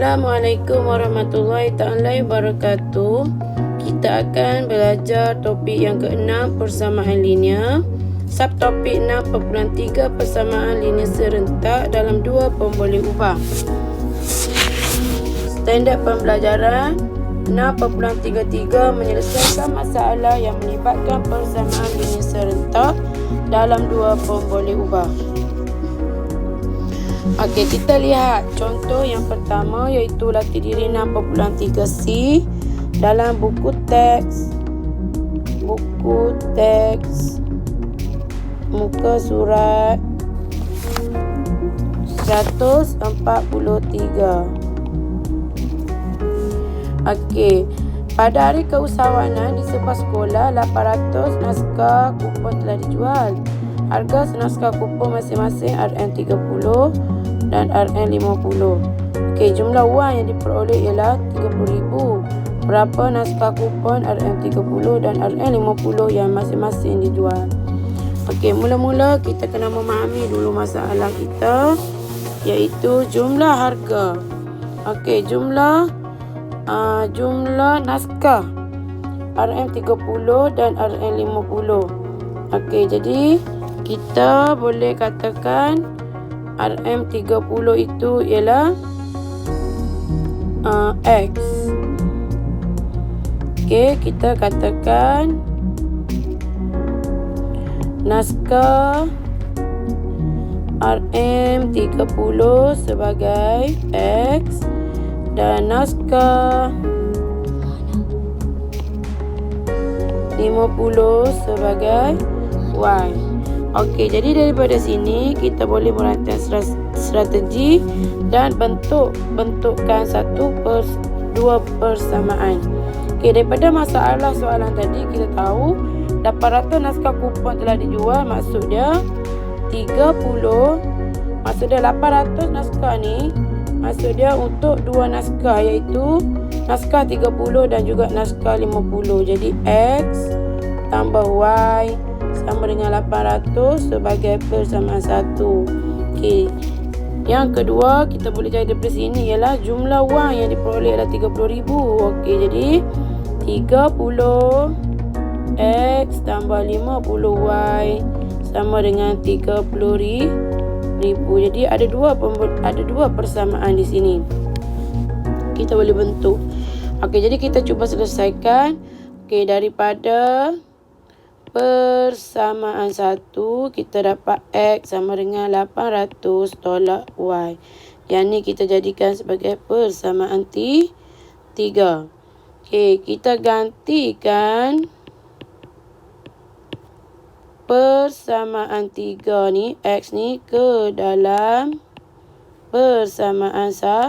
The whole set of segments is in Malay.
Assalamualaikum warahmatullahi ta'ala wabarakatuh. Kita akan belajar topik yang ke-6, persamaan linear. Subtopik 6.3, persamaan linear serentak dalam dua pemboleh ubah. Standard pembelajaran 6.33, menyelesaikan masalah yang melibatkan persamaan linear serentak dalam dua pemboleh ubah. Okey, kita lihat contoh yang pertama, iaitu latih diri 6.3C dalam buku teks muka surat 143. Okey, pada hari keusahawanan di sebuah sekolah, 800 naskah kupon telah dijual. Harga senaskah kupon masing-masing RM30 dan RM50. Okey, jumlah wang yang diperoleh ialah RM30,000. Berapa naskah kupon RM30 dan RM50 yang masing-masing dijual? Okey, mula-mula kita kena memahami dulu masalah kita, iaitu jumlah harga. Okey, jumlah naskah RM30 dan RM50. Okey, jadi kita boleh katakan RM30 itu ialah X. Okey, kita katakan naskah RM30 sebagai X dan naskah 50 sebagai Y. Okey, jadi daripada sini kita boleh merancang strategi dan bentukkan dua persamaan. Okey, daripada masalah soalan tadi kita tahu 800 naskah kupon telah dijual, maksudnya 800 naskah ni maksudnya untuk dua naskah, iaitu naskah 30 dan juga naskah 50. Jadi X tambah Y sama dengan 800 sebagai persamaan 1. Okey. Yang kedua, kita boleh cari daripada sini ialah jumlah wang yang diperoleh ialah RM30,000. Okey, jadi 30 X tambah 50 Y sama dengan RM30,000. Jadi ada dua persamaan di sini. Kita boleh bentuk. Okey, jadi kita cuba selesaikan. Okey, daripada persamaan 1, kita dapat X sama dengan 800 tolak Y. Yang ni kita jadikan sebagai persamaan 3. Okey, kita gantikan persamaan 3 ni, X ni, ke dalam persamaan 2.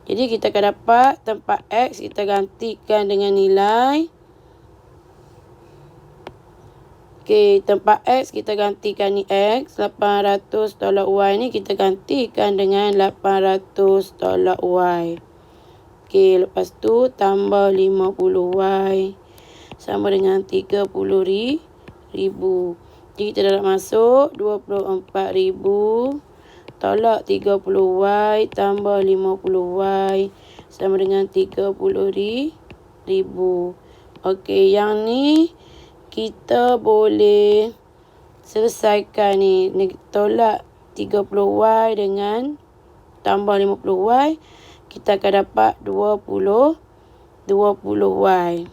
Jadi kita akan dapat tempat X kita gantikan dengan nilai. Okey, tempat X kita gantikan ni X. 800 tolak Y ni kita gantikan dengan 800 tolak Y. Okey, lepas tu tambah 50Y sama dengan 30,000. Jadi kita dah masuk 24,000 tolak 30Y tambah 50Y sama dengan 30,000. Okey, yang ni kita boleh selesaikan ni. Tolak 30Y dengan tambah 50Y, kita akan dapat 20Y.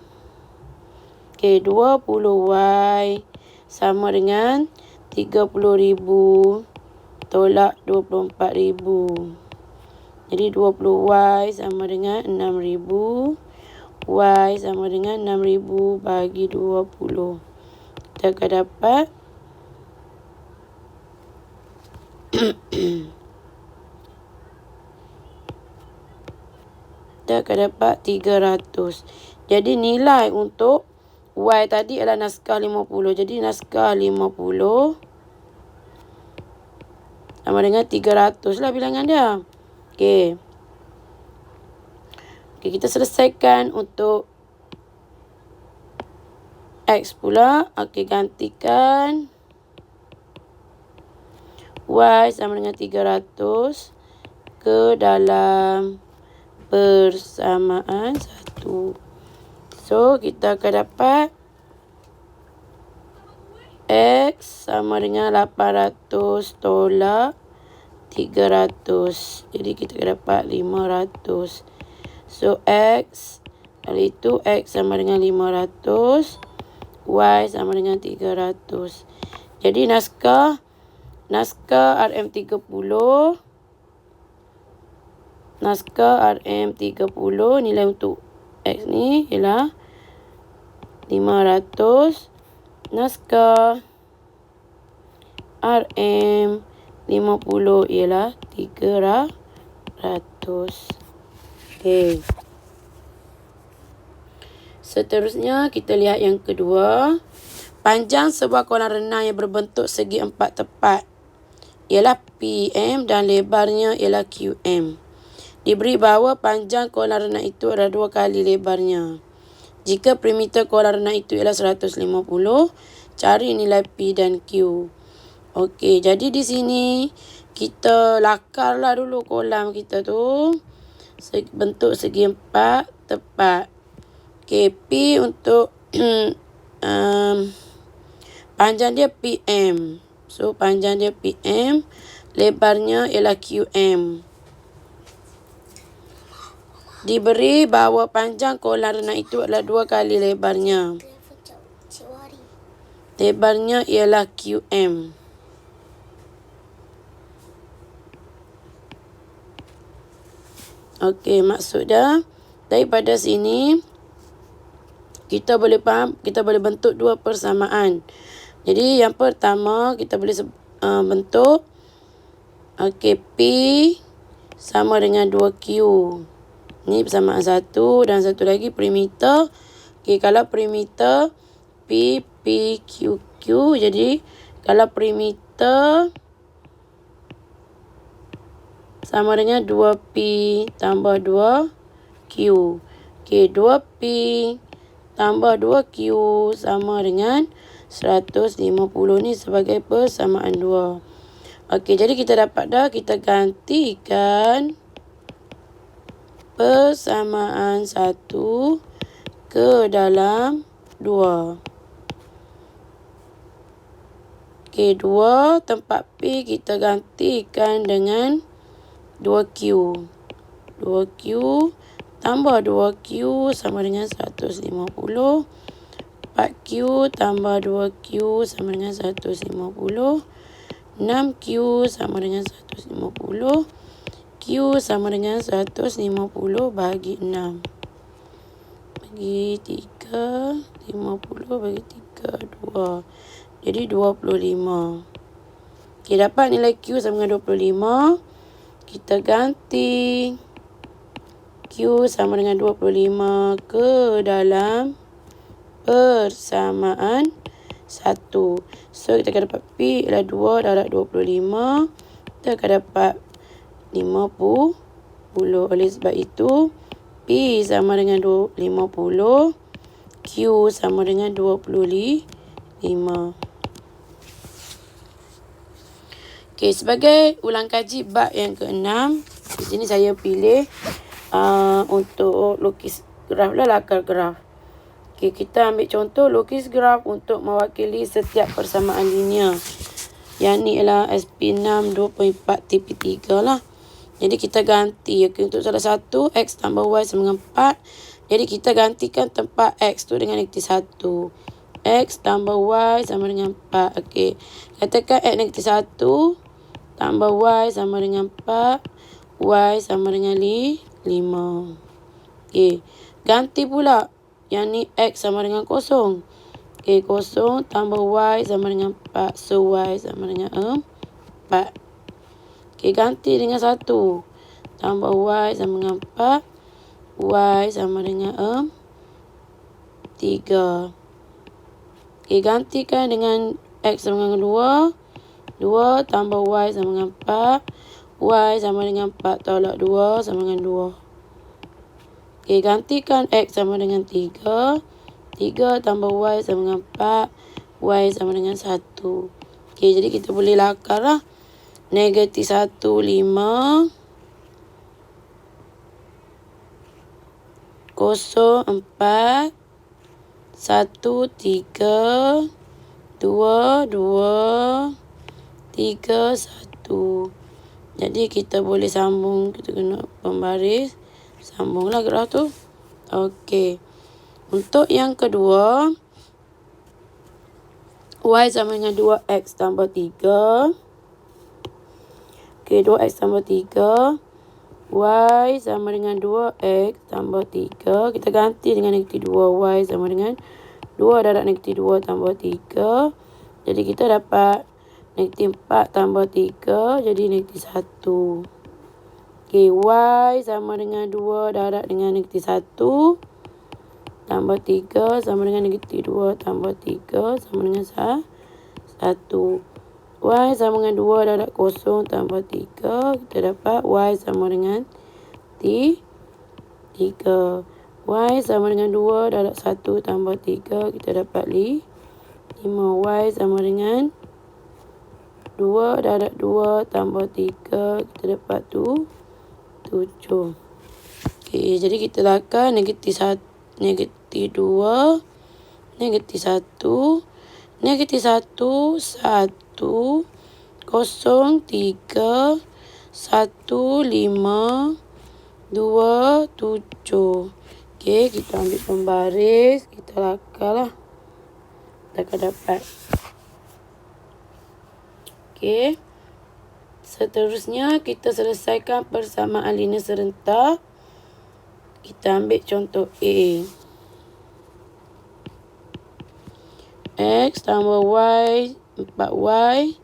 Okey, 20Y sama dengan 30,000 tolak 24,000. Jadi 20Y sama dengan 6,000. Y sama dengan 6,000 bagi 20. Kita akan dapat kita akan dapat 300. Jadi nilai untuk Y tadi adalah naskah 50. Jadi naskah 50 sama dengan 300 lah bilangan dia. Okey. Okey, kita selesaikan untuk X pula. Okey, gantikan Y sama dengan 300 ke dalam persamaan 1. So, kita akan dapat X sama dengan 800 tolak 300. Jadi, kita akan dapat 500. So, X, kali itu X sama dengan 500. Y sama dengan 300. Jadi, naskah RM30. Naskah RM30 nilai untuk X ni ialah 500. Naskah RM50 ialah 300. Okey. Seterusnya kita lihat yang kedua. Panjang sebuah kolam renang yang berbentuk segi empat tepat ialah PM dan lebarnya ialah QM. Diberi bahawa panjang kolam renang itu adalah 2 kali lebarnya. Jika perimeter kolam renang itu ialah 150, cari nilai P dan Q. Okey, jadi di sini kita lakarlah dulu kolam kita tu. Bentuk segi empat tepat. Okey, P untuk panjang dia PM. So, panjang dia PM. Lebarnya ialah QM. Diberi bahawa panjang kolam renang itu adalah 2 kali lebarnya. Lebarnya ialah QM. Okey, maksudnya daripada sini kita boleh faham, kita boleh bentuk dua persamaan. Jadi yang pertama kita boleh bentuk P sama dengan 2Q. Ni persamaan satu dan satu lagi perimeter. Okey, kalau perimeter P, Q, Q. Jadi kalau perimeter sama dengan 2P tambah 2Q. Okey, 2P tambah 2Q sama dengan 150 ni sebagai persamaan 2. Okey, jadi kita dapat dah, kita gantikan persamaan 1 ke dalam 2. Okey, 2 tempat P kita gantikan dengan 2Q. 2Q tambah 2Q sama dengan 150. 4Q tambah 2Q sama dengan 150. 6Q sama dengan 150. Q sama dengan 150 bagi 6. Bagi 3, 50 bagi 3, 2. Jadi 25. Okey, dapat nilai Q sama dengan 25. Kita ganti Q sama dengan 25 ke dalam persamaan 1. So, kita akan dapat P ialah 2 darab 25. Kita akan dapat 50. Oleh sebab itu, P sama dengan 50. Q sama dengan 25. Okey, sebagai ulang kaji bab yang ke-6, di sini saya pilih untuk lukis graf lah, lakar graf. Okey, kita ambil contoh lukis graf untuk mewakili setiap persamaan linear. Yang ni ialah SP6 2.4 TP3 lah. Jadi kita ganti. Okey, untuk salah satu X tambah Y sama dengan 4. Jadi kita gantikan tempat X tu dengan negatif 1. X tambah Y sama dengan 4. Okey, katakan X negatif 1 tambah Y sama dengan 4. Y sama dengan 5. Okey, ganti pula. Yang ni X sama dengan 0. Okey, 0 tambah Y sama dengan 4. So, Y sama dengan 4. Okey, ganti dengan 1. Tambah Y sama dengan 4. Y sama dengan 3. Okey, gantikan dengan X sama dengan 2. 2 tambah Y sama dengan 4. Y sama dengan 4 tolak 2 sama dengan 2. Okey, gantikan X sama dengan 3. 3 tambah Y sama dengan 4. Y sama dengan 1. Okey, jadi kita boleh lakar lah. negatif 1, 5, 0, 4, 1, 3, 2, 2, 3, 1. Jadi kita boleh sambung, kita kena pembaris. Sambunglah graf tu. Okey. Untuk yang kedua, y sama dengan 2x tambah 3. Okey, 2x tambah 3. Y sama dengan 2x tambah 3. Kita ganti dengan negatif 2. Y sama dengan 2 darab negatif 2 tambah 3. Jadi kita dapat negatif 4 tambah 3. Jadi negatif 1. Okey, Y sama dengan 2 darab dengan negatif 1. Tambah 3 sama dengan negatif 2 tambah 3 sama dengan 1. Y sama dengan 2 darab 0 tambah 3. Kita dapat Y sama dengan 3. Y sama dengan 2 darab 1 tambah 3. Kita dapat 5. Y sama dengan 2 darab 2 tambah 3. Kita dapat 7. Okey, jadi kita lakukan negatif 1, negatif 2, negatif 1, negatif 1, 1, 0, 3, 1, 5, 2, 7. Okey, kita ambil pembaris. Kita lakukanlah. Kita akan dapat. Okey. Seterusnya, kita selesaikan persamaan linear serentak. Kita ambil contoh A. X tambah Y, 4Y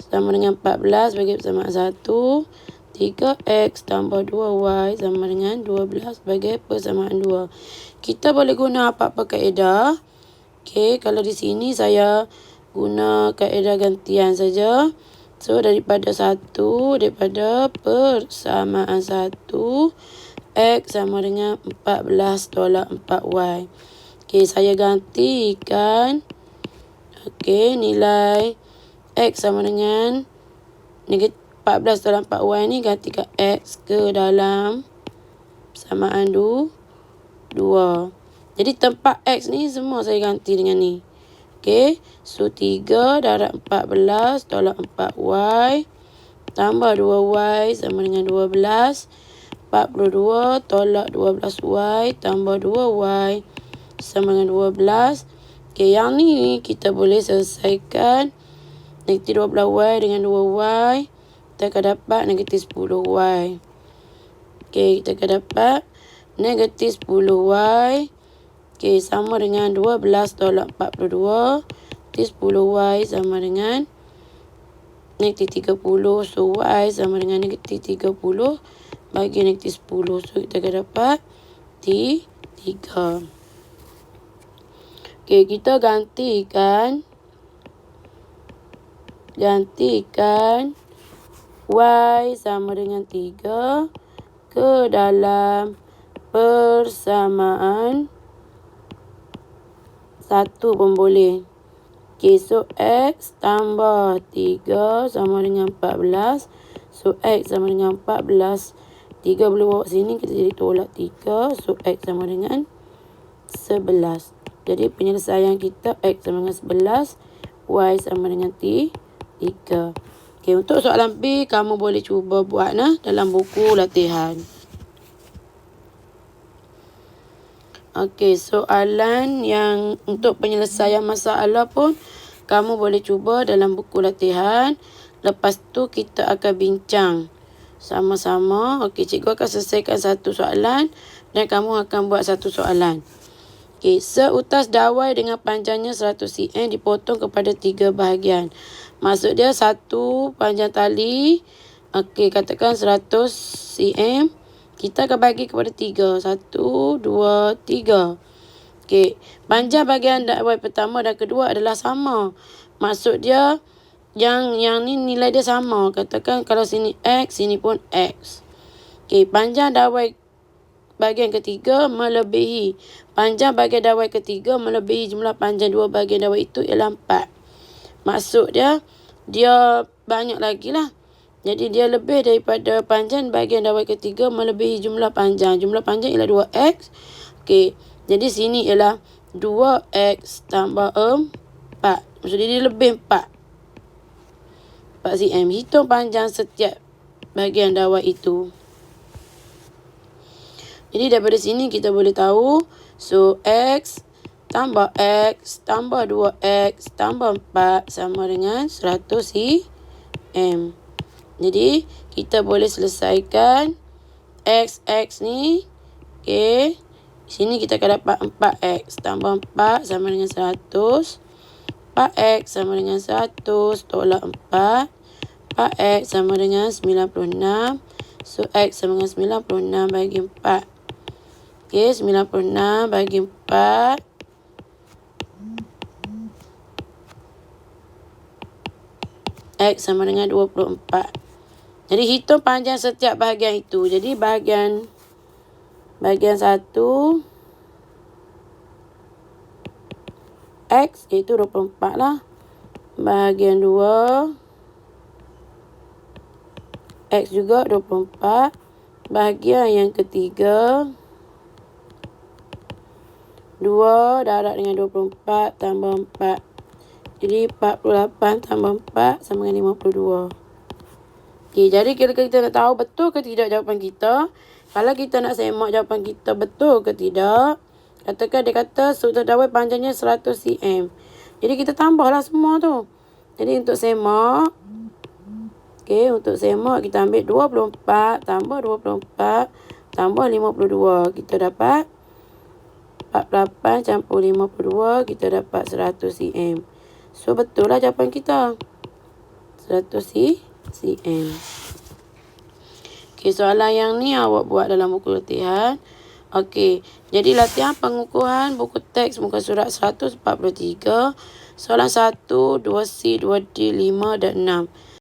sama dengan 14 bagi persamaan 1. 3X tambah 2Y sama dengan 12 bagi persamaan 2. Kita boleh guna apa-apa kaedah. Okey, kalau di sini saya guna kaedah gantian saja. So, daripada persamaan 1, X sama dengan 14 tolak 4Y. Okey, saya gantikan. Okey, nilai X sama dengan negatif 14 tolak 4Y ni gantikan X ke dalam persamaan 2. Jadi tempat X ni semua saya ganti dengan ni. Okey, so 3 darab 14 tolak 4Y tambah 2Y sama dengan 12. 42 tolak 12Y tambah 2Y sama dengan 12. Okey, yang ni kita boleh selesaikan. Negatif 12Y dengan 2Y. Kita akan dapat negatif 10Y. Okey, kita akan dapat negatif 10Y. Okey, sama dengan 12 tolak 42. Negatif 10Y sama dengan negatif 30. So, Y sama dengan negatif 30 bagi negatif 10. So, kita akan dapat 3. Okey, kita gantikan Y sama dengan 3 ke dalam persamaan 1 pun boleh. Okey, so X tambah 3 sama dengan 14. So, X sama dengan 14. 3 boleh bawa sini, kita jadi tolak 3. So, X sama dengan 11. Jadi, penyelesaian kita X sama dengan 11. Y sama dengan 3. Okey, untuk soalan B, kamu boleh cuba buat dalam buku latihan. Okey, soalan yang untuk penyelesaian masalah pun kamu boleh cuba dalam buku latihan. Lepas tu kita akan bincang sama-sama. Okey, cikgu akan selesaikan satu soalan dan kamu akan buat satu soalan. Okey, seutas dawai dengan panjangnya 100 cm dipotong kepada 3 bahagian. Maksud dia satu panjang tali. Okey, katakan 100 cm. Kita akan bagi kepada 3. 1, 2, 3. Okey, panjang bahagian dawai pertama dan kedua adalah sama. Maksud dia yang ni nilai dia sama. Katakan kalau sini X, sini pun X. Okey, panjang dawai bahagian ketiga melebihi panjang bahagian dawai ketiga melebihi jumlah panjang dua bahagian dawai itu ialah 4. Maksud dia banyak lagi lah. Jadi dia lebih daripada panjang bahagian dawai ketiga melebihi jumlah panjang. Jumlah panjang ialah 2x. Okey. Jadi sini ialah 2x tambah 4. Maksudnya dia lebih 4 cm. Hitung panjang setiap bahagian dawai itu. Jadi daripada sini kita boleh tahu. So x tambah x tambah 2x tambah 4 sama dengan 100 cm. Jadi, kita boleh selesaikan x ni. Okey. Sini kita akan dapat 4x tambah 4 sama dengan 100. 4x sama dengan 100 tolak 4. 4x sama dengan 96. So, x sama dengan 96 bagi 4. Okey, 96 bagi 4. X sama dengan 24. Jadi hitung panjang setiap bahagian itu. Jadi bahagian 1 X iaitu 24 lah. Bahagian 2 X juga 24. Bahagian yang ketiga 2 darab dengan 24 tambah 4. Jadi 48 tambah 4 sama dengan 52. Okey, jadi kalau kita nak tahu betul ke tidak jawapan kita, kalau kita nak semak jawapan kita betul ke tidak, katakan dia kata sudut dawai panjangnya 100 cm. Jadi kita tambahlah semua tu. Jadi untuk semak, okey, untuk semak kita ambil 24 tambah 24 tambah 52. Kita dapat 48 campur 52, kita dapat 100 cm. So betul lah jawapan kita. 100 cm. Okey, soalan yang ni awak buat dalam buku latihan. Okey, jadi latihan pengukuhan buku teks muka surat 143. Soalan 1, 2C, 2D, 5 dan 6.